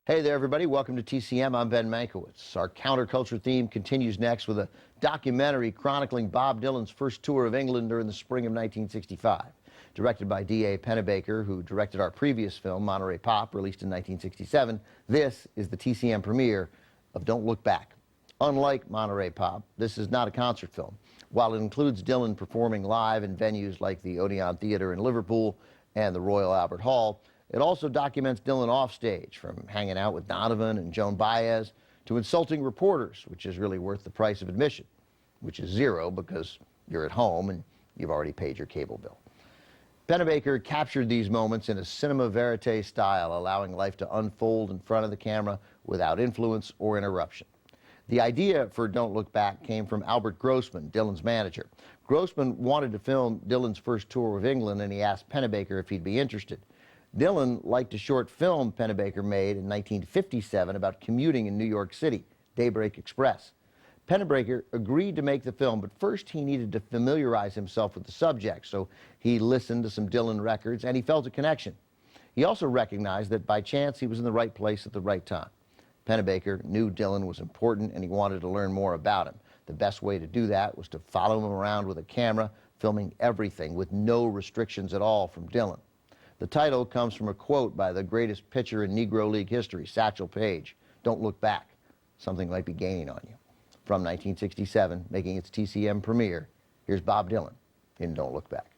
Hey there, everybody. Welcome to TCM. I'm Ben Mankiewicz. Our counterculture theme continues next with a documentary chronicling Bob Dylan's first tour of England during the spring of 1965. Directed by D.A. Pennebaker, who directed our previous film, Monterey Pop, released in 1967, this is the TCM premiere of Don't Look Back. Unlike Monterey Pop, this is not a concert film. While it includes Dylan performing live in venues like the Odeon Theatre in Liverpool and the Royal Albert Hall, it also documents Dylan offstage, from hanging out with Donovan and Joan Baez to insulting reporters, which is really worth the price of admission, which is zero because you're at home and you've already paid your cable bill. Pennebaker captured these moments in a cinema verite style, allowing life to unfold in front of the camera without influence or interruption. The idea for Don't Look Back came from Albert Grossman, Dylan's manager. Grossman wanted to film Dylan's first tour of England, and he asked Pennebaker if he'd be interested. Dylan liked a short film Pennebaker made in 1957 about commuting in New York City, Daybreak Express. Pennebaker agreed to make the film, but first he needed to familiarize himself with the subject, so he listened to some Dylan records and he felt a connection. He also recognized that by chance he was in the right place at the right time. Pennebaker knew Dylan was important and he wanted to learn more about him. The best way to do that was to follow him around with a camera, filming everything with no restrictions at all from Dylan. The title comes from a quote by the greatest pitcher in Negro League history, Satchel Paige. Don't look back. Something might be gaining on you. From 1967, making its TCM premiere, here's Bob Dylan in Don't Look Back.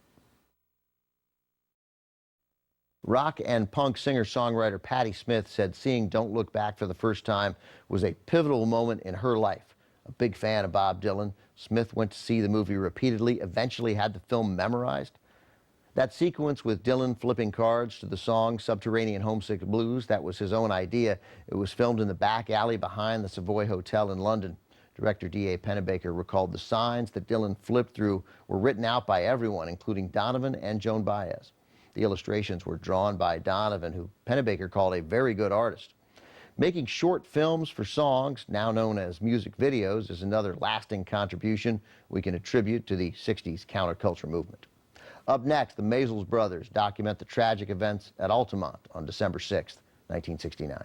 Rock and punk singer-songwriter Patti Smith said seeing Don't Look Back for the first time was a pivotal moment in her life. A big fan of Bob Dylan, Smith went to see the movie repeatedly, eventually had the film memorized. That sequence with Dylan flipping cards to the song Subterranean Homesick Blues, that was his own idea. It was filmed in the back alley behind the Savoy Hotel in London. Director D.A. Pennebaker recalled the signs that Dylan flipped through were written out by everyone, including Donovan and Joan Baez. The illustrations were drawn by Donovan, who Pennebaker called a very good artist. Making short films for songs, now known as music videos, is another lasting contribution we can attribute to the 60s counterculture movement. Up next, the Maysles brothers document the tragic events at Altamont on December 6, 1969.